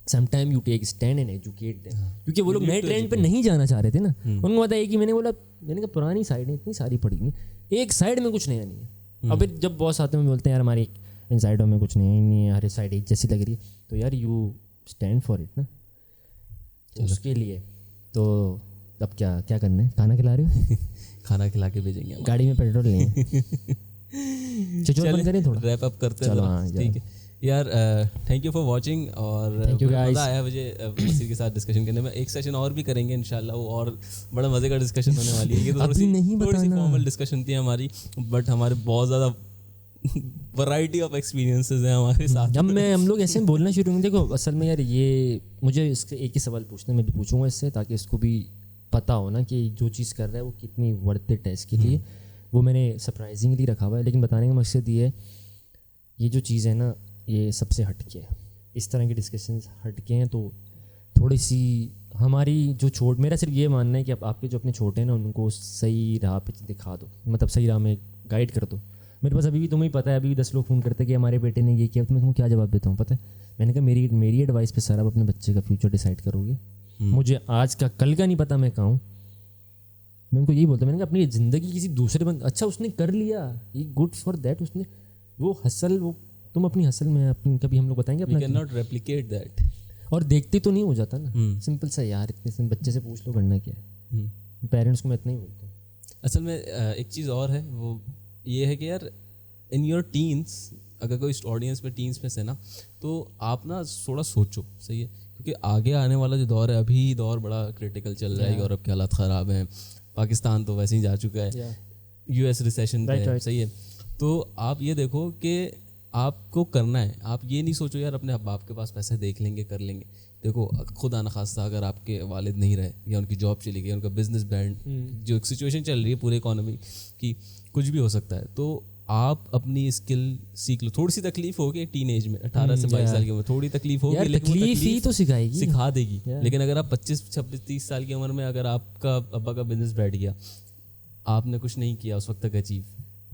Sometime you take stand and educate them, क्योंकि वो लोग नए ट्रेंड पे नहीं जाना चाह रहे थे ना। उनको पता है कि मैंने कहा पुरानी साइड इतनी सारी पड़ी नहीं, एक साइड में कुछ नया नहीं है। अब फिर जब बॉस आते हैं बोलते हैं यार हमारी इन साइडों में कुछ नया ही नहीं है, हर साइड एक जैसी लग रही है, तो यार यू स्टैंड फॉर इट ना। तो उसके लिए तो अब क्या करना है? खाना खिला रहे हो? खाना खिला के भेजेंगे, गाड़ी में पेट्रोल नहीं है। चलो बंद करें, थोड़ा रैप अप करते हैं, ठीक है। यार थैंक यू फॉर वॉचिंग और Thank you guys. मज़ा आया मुझे इसी के साथ डिस्कशन करने में। एक सेशन और भी करेंगे इंशाल्लाह, वो और बड़ा मज़े का डिस्कशन होने वाली है। ये तो थोड़ी सी फॉर्मल डिस्कशन थी हमारी, बट हमारे बहुत ज़्यादा वैरायटी ऑफ एक्सपीरियंसेस हैं हमारे साथ। जब हम लोग ऐसे बोलना शुरू होंगे, देखो असल में यार ये मुझे इसके एक ही सवाल पूछना, मैं भी पूछूंगा इससे, ताकि इसको भी पता हो ना कि जो चीज़ कर रहा है वो कितनी वर्थ इट है इसके लिए। वो मैंने सरप्राइजिंगली रखा हुआ है, लेकिन बताने का मकसद ये है, ये जो चीज़ है ना ये सबसे हटके है, इस तरह के डिस्कशंस हटके हैं, तो थोड़ी सी हमारी जो मेरा सिर्फ ये मानना है कि आपके जो अपने छोटे हैं ना उनको सही राह पे दिखा दो, मतलब सही राह में गाइड कर दो। मेरे पास अभी भी तुम्हें पता है, अभी भी 10 लोग फ़ोन करते हैं कि हमारे बेटे ने ये किया, तो मैं तुमको क्या जवाब देता हूँ पता है? मैंने कहा मेरी एडवाइस पे सर आप अपने बच्चे का फ्यूचर डिसाइड करोगे, मुझे आज का कल का नहीं पता मैं कहाँ हूँ। मैं उनको यही बोलता, मैंने कहा अपनी ज़िंदगी किसी दूसरे बंद, अच्छा उसने कर लिया, ये गुड फॉर दैट, उसने वो हसल, वो तुम अपनी हसल में अपनी, कभी हम लोग बताएंगे अपना, कैन नॉट रेप्लिकेट दैट। और देखते तो नहीं हो जाता ना, सिंपल सा यार, इतने से बच्चे से पूछ लो करना क्या है। पेरेंट्स को मैं इतना ही बोलता हूँ। असल में एक चीज़ और है, वो ये है कि यार इन योर टीन्स, अगर कोई ऑडियंस में टीन्स में से ना, तो आप ना थोड़ा सोचो, सही है, क्योंकि आगे आने वाला जो दौर है, अभी दौर बड़ा क्रिटिकल चल रहा है, यूरोप के हालात ख़राब हैं, पाकिस्तान तो वैसे ही जा चुका है, US रिसेशन पे है, सही है। तो आप ये देखो कि आपको करना है, आप ये नहीं सोचो यार अपने बाप के पास पैसे देख लेंगे कर लेंगे। देखो खुदा न खास्ता अगर आपके वालिद नहीं रहे या उनकी जॉब चली गई, उनका बिजनेस बैंड, जो एक सिचुएशन चल रही है पूरी इकोनॉमी की, कुछ भी हो सकता है, तो आप अपनी स्किल सीख लो। थोड़ी सी तकलीफ होगी टीनेज में, 18 से 22 साल की उम्र, थोड़ी तकलीफ होगी, लेकिन तकलीफ ही तो सिखाएगी, सिखा देगी। लेकिन अगर आप 25, 26, 30 साल की उम्र में अगर आपका अब्बा का बिजनेस बैठ गया, आपने कुछ नहीं किया उस वक्त तक अचीव,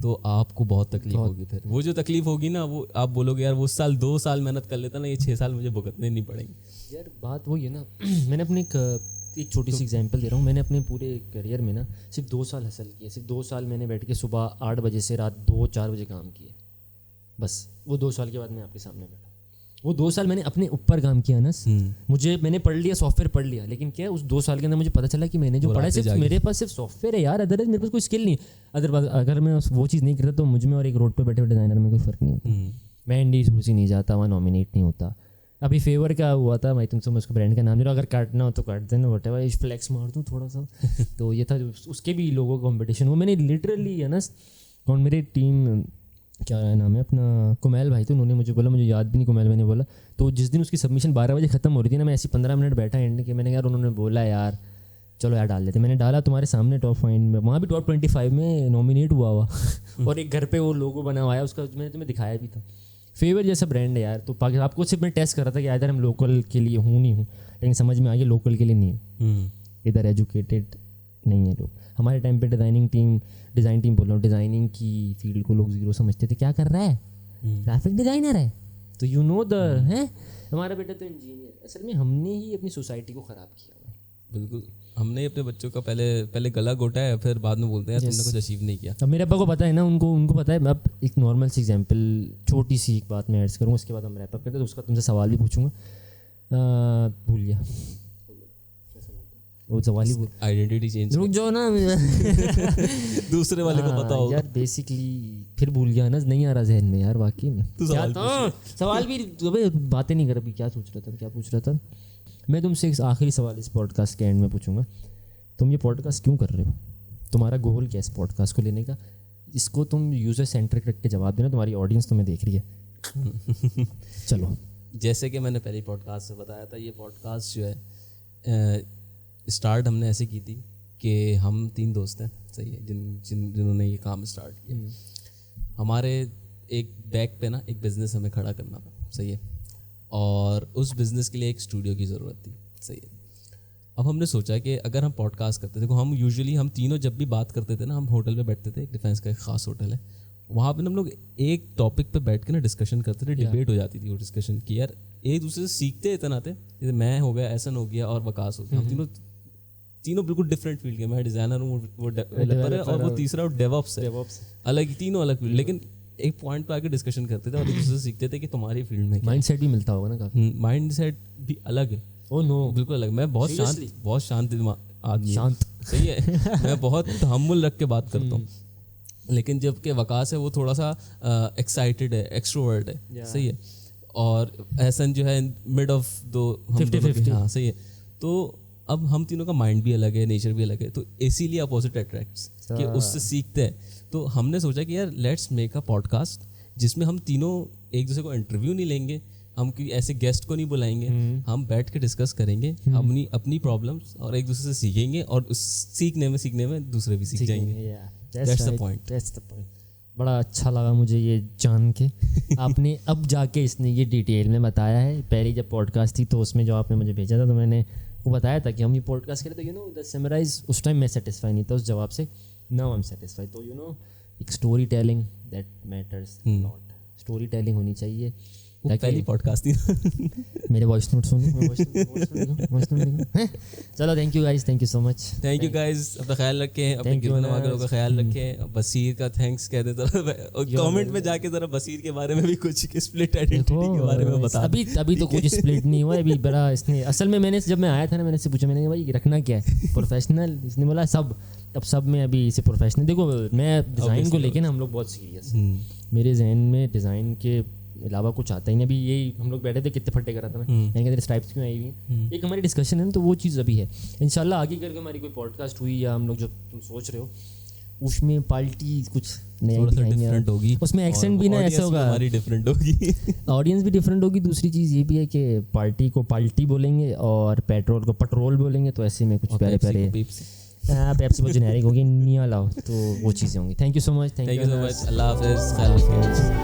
तो आपको बहुत तकलीफ होगी। फिर वो जो तकलीफ होगी ना, वो आप बोलोगे यार वो साल 2 साल मेहनत कर लेता ना, ये 6 साल मुझे भुगतने नहीं पड़ेंगे। यार बात वही है ना, मैंने अपने एक छोटी सी एग्जांपल दे रहा हूँ, मैंने अपने पूरे करियर में ना सिर्फ 2 साल हसल किया, सिर्फ 2 साल मैंने बैठ के सुबह 8 बजे से रात 2-4 बजे काम किया, बस। वो 2 साल के बाद मैं आपके सामने बैठा, वो 2 साल मैंने अपने ऊपर काम किया ना। मैंने पढ़ लिया, सॉफ्टवेयर पढ़ लिया, लेकिन क्या उस 2 साल के अंदर मुझे पता चला कि मैंने जो पढ़ा है सिर्फ मेरे पास सिर्फ सॉफ्टवेयर है यार, अदरवाइज मेरे पास कोई स्किल नहीं। अदरवाइज अगर मैं वो चीज़ नहीं करता तो मुझ में और एक रोड पे बैठे डिज़ाइनर में कोई फ़र्क नहीं होता। मैं इंडीज कुर्सी नहीं जाता, वहाँ नॉमिनेट नहीं होता। अभी फेवर का हुआ था, मैं तुमसे उसको ब्रांड का नाम ले रहा हूँ, अगर काटना हो तो काट देना, वट एवर, फ्लैक्स मार दूँ थोड़ा सा। तो ये था उसके भी लोगों का कॉम्पिटिशन, वो मैंने लिटरली है ना, और मेरी टीम क्या नाम है अपना, कुमैल भाई, तो उन्होंने मुझे बोला, मुझे याद भी नहीं कुमैल मैंने बोला, तो जिस दिन उसकी सबमिशन 12 बजे खत्म हो रही थी ना, मैं ऐसी 15 मिनट बैठा एंड के, मैंने यार उन्होंने बोला यार चलो यार डाल देते, मैंने डाला तुम्हारे सामने टॉप 5 में, वहाँ भी टॉप 25 में नॉमिनेट हुआ और एक घर पे वो लोगो बना हुआ है उसका, मैंने तुम्हें दिखाया भी था। फेवर जैसा ब्रांड है यार, तो आपको सिर्फ मैं टेस्ट कर रहा था कि इधर हम लोकल के लिए हूँ नहीं हूँ, लेकिन समझ में आ गया लोकल के लिए नहीं है, इधर एजुकेटेड नहीं है लोग। हमारे टाइम पे डिज़ाइन टीम बोल रहा हूँ, डिज़ाइनिंग की फील्ड को लोग जीरो समझते थे, क्या कर रहा है, ग्राफिक डिज़ाइनर है, तो यू नो द है, हमारा बेटा तो इंजीनियर। असल में हमने ही अपनी सोसाइटी को ख़राब किया हुआ है। बिल्कुल, हमने अपने बच्चों का पहले गला घोटा है, फिर बाद में बोलते हैं तुमने कुछ अचीव नहीं किया। अब मेरे अब्बा को पता है ना, उनको पता है। अब एक नॉर्मल सी एग्जांपल, छोटी सी एक बात मैं ऐड करूँगा, उसके बाद हम रैप अप करते हैं, तो उसका तुमसे सवाल भी पूछूंगा, भूल गया वो सवाल ही, आइडेंटिटी चेंज, रुक जाओ ना दूसरे वाले को पता होगा यार, बेसिकली फिर भूल गया ना, नहीं आ रहा जहन में यार वाकई में। सवाल भी बातें नहीं कर, अभी क्या पूछ रहा था मैं तुमसे। एक आखिरी सवाल इस पॉडकास्ट के एंड में पूछूंगा, तुम ये पॉडकास्ट क्यों कर रहे हो, तुम्हारा गोल क्या है इस पॉडकास्ट को लेने का? इसको तुम यूज़र सेंट्रिक रख के जवाब देना, तुम्हारी ऑडियंस तुम्हें देख रही है। चलो, जैसे कि मैंने पहले पॉडकास्ट से बताया था, ये पॉडकास्ट जो है स्टार्ट हमने ऐसे की थी कि हम 3 दोस्त हैं, सही है, जिन्होंने ये काम स्टार्ट किया। हमारे एक बैक पे ना एक बिज़नेस हमें खड़ा करना था, सही है, और उस बिज़नेस के लिए एक स्टूडियो की ज़रूरत थी, सही है। अब हमने सोचा कि अगर हम पॉडकास्ट करते, देखो हम यूजुअली हम तीनों जब भी बात करते थे ना, हम होटल पे बैठते थे, एक डिफेंस का एक ख़ास होटल है, वहाँ पे हम लोग एक टॉपिक पे बैठ के ना डिस्कशन करते थे, डिबेट हो जाती थी वो डिस्कशन की, यार एक दूसरे से सीखते इतना थे। जैसे मैं हो गया, एहसन हो गया और वकास हो गया, हम तीनों बिल्कुल डिफरेंट फील्ड के, मैं डिज़ाइनर हूँ, वो डेवलपर है, और वो तीसरा डेवऑप्स है, अलग, तीनों अलग फील्ड, लेकिन एक पॉइंट पे आके डिस्कशन करते थे और एक दूसरे से सीखते थे कि तुम्हारी फील्ड में माइंडसेट भी मिलता होगा ना काफी। माइंडसेट भी अलग है। ओह नो, बिल्कुल अलग। मैं बहुत शांत आदमी, शांत, सही है, मैं बहुत तहम्मुल रख के बात करता हूँ, लेकिन जबकि वकास है वो थोड़ा सा एक्साइटेड है, एक्सट्रोवर्ट है, सही है। और एहसन जो है मिड ऑफ दो, हम 50-50। हाँ सही है। तो अब हम तीनों का माइंड भी अलग है, नेचर भी अलग है, तो इसीलिए अपोजिट अट्रैक्ट्स कि उससे सीखते हैं। तो हमने सोचा कि यार लेट्स मेक अ पॉडकास्ट जिसमें हम तीनों एक दूसरे को इंटरव्यू नहीं लेंगे, हम कोई ऐसे गेस्ट को नहीं बुलाएंगे, हम बैठ के डिस्कस करेंगे अपनी प्रॉब्लम्स और एक दूसरे से सीखेंगे, और उस सीखने में दूसरे भी सीख जाएंगे। That's the point. बड़ा अच्छा लगा मुझे ये जान के। आपने अब जाके इसने ये डिटेल में बताया है। पहले जब पॉडकास्ट थी तो उसमें जो आपने मुझे भेजा था तो मैंने वो बताया था कि हम ये पॉडकास्ट करें, तो यू नो द समराइज उस टाइम मैं सेटिस्फाई नहीं था उस जवाब से, नाउ आई एम सेटिस्फाई। तो यू नो एक story telling that matters lot, story telling होनी चाहिए। पहली पॉडकास्ट थी मेरे वॉइस नोट सुनो, चलो thank you guys, thank you so much. Thank you guys, अपना ख्याल रखें, अपने गिरने वाले लोगों का ख्याल रखें। बसीर का थैंक्स कह दे जरा, कमेंट में जाके जरा बसीर के बारे में भी कुछ स्प्लिट आइडेंटिटी के बारे में बता। अभी तो कुछ स्प्लिट नहीं हुआ अभी, बड़ा इसने असल में मैंने जब मैं आया था ना, मैंने इससे पूछा, मैंने कहा भाई रखना क्या है प्रोफेशनल, इसने बोला सब। अब सब में अभी इसे प्रोफेशनल, देखो मैं डिज़ाइन को लेके ना हम लोग बहुत सीरियस, मेरे जहन में डिज़ाइन के अलावा कुछ आता ही नहीं। अभी यही हम लोग बैठे थे, कितने फट्टे कर रहा था मैं, मैंने कहा तेरे स्ट्राइप्स क्यों आई हुई हैं, एक हमारी डिस्कशन है ना, तो वो चीज़ अभी है। इंशाल्लाह आगे करके हमारी कोई पॉडकास्ट हुई या हम लोग जो तुम सोच रहे हो उसमें पार्टी कुछ नया डिफरेंट होगी, उसमें एक्सेंट भी ना ऐसा होगा, हमारी डिफरेंट होगी, ऑडियंस भी डिफरेंट होगी। दूसरी चीज़ ये भी है कि पार्टी को पाल्टी बोलेंगे और पेट्रोल को पेट्रोल बोलेंगे, तो ऐसे में कुछ प्यारे पेप्सी बहुत जेनेरिक होगी, नहीं लाओ, तो वो चीज़ें होंगी। थैंक यू सो मच, अल्लाह हाफ़िज़।